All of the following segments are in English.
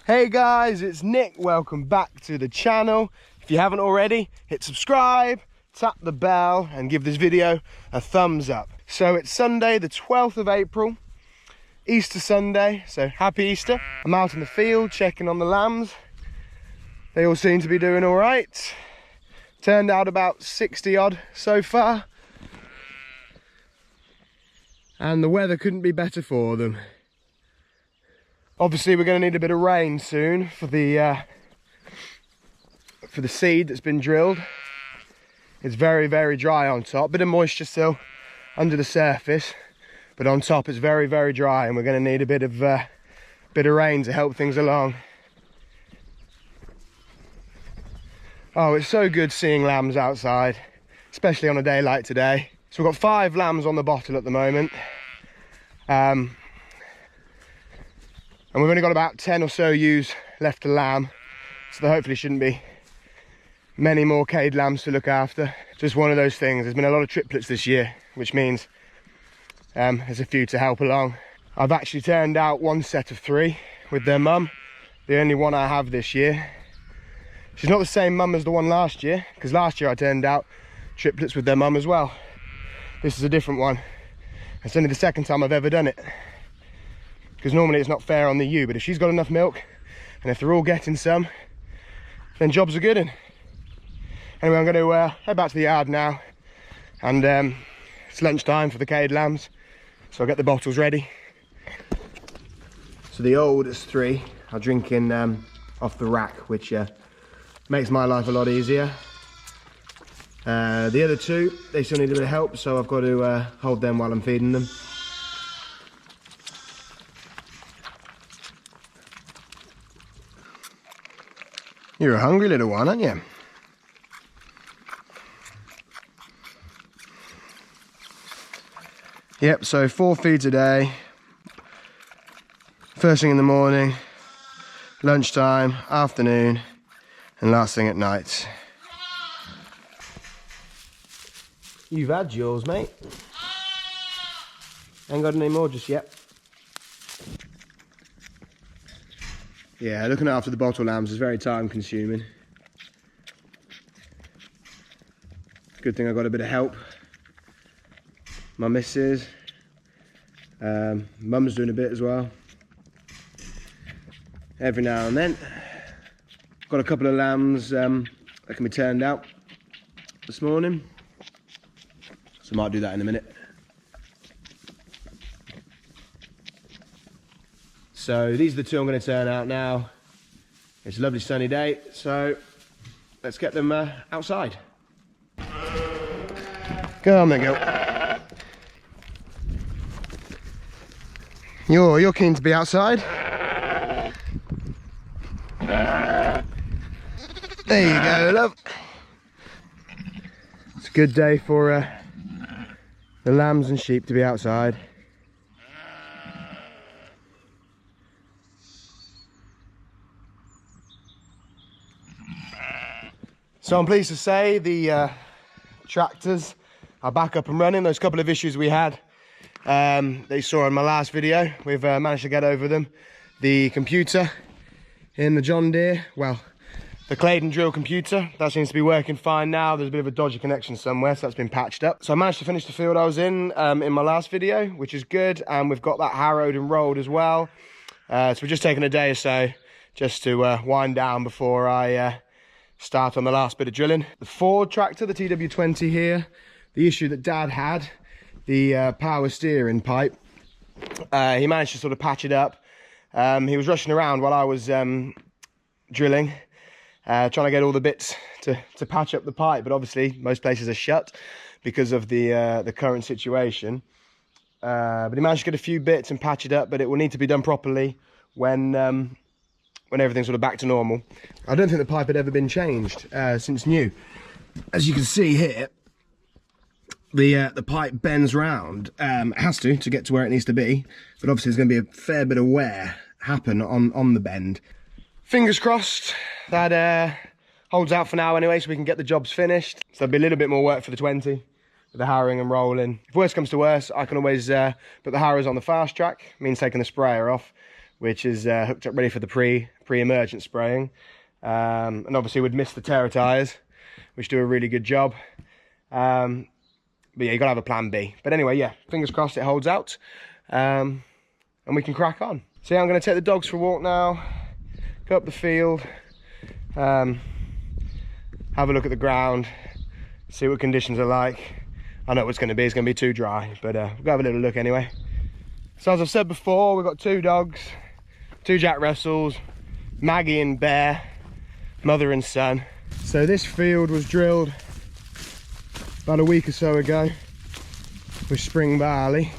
Hey guys, it's Nick. Welcome back to the channel. If you haven't already, hit subscribe, tap the bell and give this video a thumbs up. So it's Sunday the 12th of April, Easter Sunday, so happy Easter. I'm out in the field checking on the lambs. They all seem to be doing all right. Turned out about 60 odd so far. And the weather couldn't be better for them. Obviously we're going to need a bit of rain soon for the seed that's been drilled. It's very, very dry on top. Bit of moisture still under the surface, but on top it's very, very dry, and we're going to need a bit of rain to help things along. Oh, it's so good seeing lambs outside, especially on a day like today. So we've got 5 lambs on the bottle at the moment. And we've only got about 10 or so ewes left to lamb, so there hopefully shouldn't be many more cade lambs to look after. Just one of those things. There's been a lot of triplets this year, which means there's a few to help along. I've actually turned out 1 set of 3 with their mum, the only one I have this year. She's not the same mum as the one last year, because last year I turned out triplets with their mum as well. This is a different one. It's only the second time I've ever done it, because normally it's not fair on the ewe, but if she's got enough milk and if they're all getting some, then jobs are good. Anyway, I'm going to head back to the yard now, and it's lunchtime for the cade lambs, so I'll get the bottles ready. So the oldest 3 are drinking off the rack, which makes my life a lot easier. The other 2, they still need a bit of help, so I've got to hold them while I'm feeding them. You're a hungry little one, aren't you? Yep, so 4 feeds a day. First thing in the morning, lunchtime, afternoon, and last thing at night. You've had yours, mate. Ain't got any more just yet. Yeah, looking after the bottle lambs is very time consuming. Good thing I got a bit of help. My missus, mum's doing a bit as well. Every now and then. Got a couple of lambs that can be turned out this morning, so I might do that in a minute. So these are the 2 I'm going to turn out now. It's a lovely sunny day, so let's get them outside. Go on then, go. You're keen to be outside. There you go, love. It's a good day for the lambs and sheep to be outside. So I'm pleased to say the tractors are back up and running. Those couple of issues we had, that you saw in my last video, we've managed to get over them. The computer in the John Deere, well, the Claydon drill computer, that seems to be working fine now. There's a bit of a dodgy connection somewhere, so that's been patched up. So I managed to finish the field I was in my last video, which is good, and we've got that harrowed and rolled as well. So we're just taking a day or so just to wind down before I start on the last bit of drilling. The Ford tractor, the TW20 here, the issue that Dad had, the power steering pipe, he managed to sort of patch it up. He was rushing around while I was drilling, trying to get all the bits to patch up the pipe, but obviously most places are shut because of the current situation. But he managed to get a few bits and patch it up, but it will need to be done properly when everything's sort of back to normal. I don't think the pipe had ever been changed since new. As you can see here, the pipe bends round. It has to get to where it needs to be, but obviously there's going to be a fair bit of wear happen on the bend. Fingers crossed that holds out for now anyway, so we can get the jobs finished. So there'll be a little bit more work for the 20 with the harrowing and rolling. If worse comes to worse, I can always put the harrows on the Fastrac. Means taking the sprayer off, which is hooked up ready for the pre-emergent spraying. And obviously we'd miss the terra tyres, which do a really good job. But yeah, you gotta have a plan B. But anyway, yeah, fingers crossed it holds out, and we can crack on. So yeah, I'm gonna take the dogs for a walk now, go up the field, have a look at the ground, see what conditions are like. I know what it's gonna be too dry, but we'll go have a little look anyway. So as I've said before, we've got 2 dogs, 2 Jack Russells, Maggie and Bear, mother and son. So this field was drilled about a week or so ago with spring barley.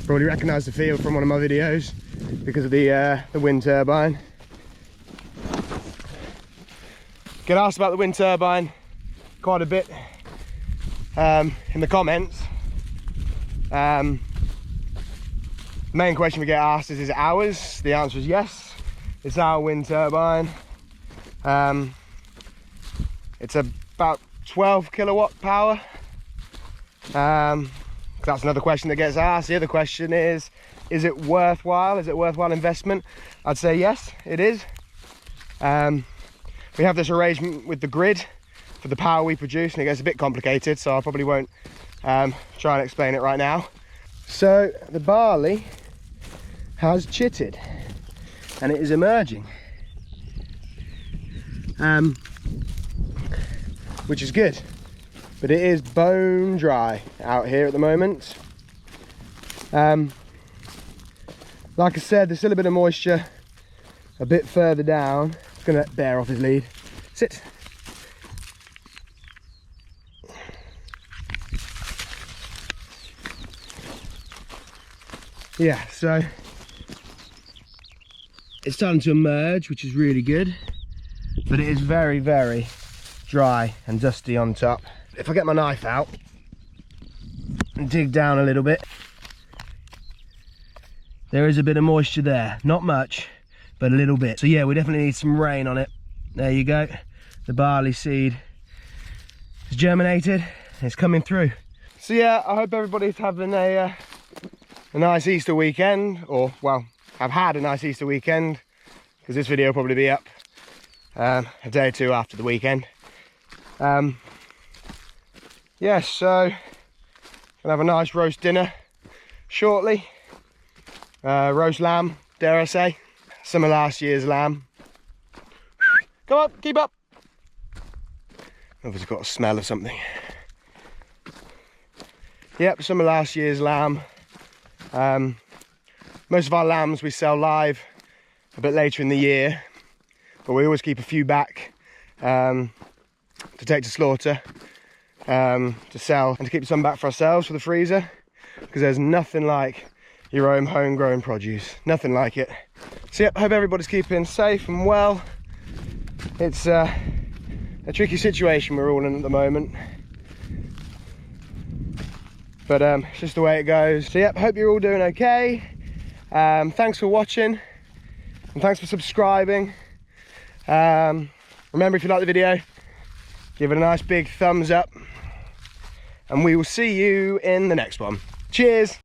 Probably recognise the field from one of my videos because of the wind turbine. Get asked about the wind turbine quite a bit in the comments. The main question we get asked is it ours? The answer is yes, it's our wind turbine. It's about 12 kilowatt power. That's another question that gets asked. The other question is it worthwhile? Is it worthwhile investment? I'd say yes, it is. We have this arrangement with the grid for the power we produce, and it gets a bit complicated, so I probably won't try and explain it right now. So the barley has chitted and it is emerging, which is good, but it is bone dry out here at the moment. Like I said, there's still a bit of moisture a bit further down. It's gonna let Bear off his lead. Sit. Yeah, so it's starting to emerge, which is really good, but it is very, very dry and dusty on top. If I get my knife out and dig down a little bit, there is a bit of moisture there. Not much, but a little bit. So yeah, we definitely need some rain on it. There you go. The barley seed has germinated. It's coming through. So yeah, I hope everybody's having a nice Easter weekend, or well, I've had a nice Easter weekend, because this video will probably be up a day or 2 after the weekend. Yeah, so gonna have a nice roast dinner shortly. Roast lamb, dare I say. Some of last year's lamb. Come on, keep up. Obviously got a smell of something. Yep, some of last year's lamb. Most of our lambs we sell live a bit later in the year, but we always keep a few back to take to slaughter, to sell, and to keep some back for ourselves for the freezer, because there's nothing like your own homegrown produce. Nothing like it. So yep, I hope everybody's keeping safe and well. It's a tricky situation we're all in at the moment, but it's just the way it goes. So yep, hope you're all doing okay. Thanks for watching, and thanks for subscribing. Remember, if you like the video, give it a nice big thumbs up, and we will see you in the next one. Cheers.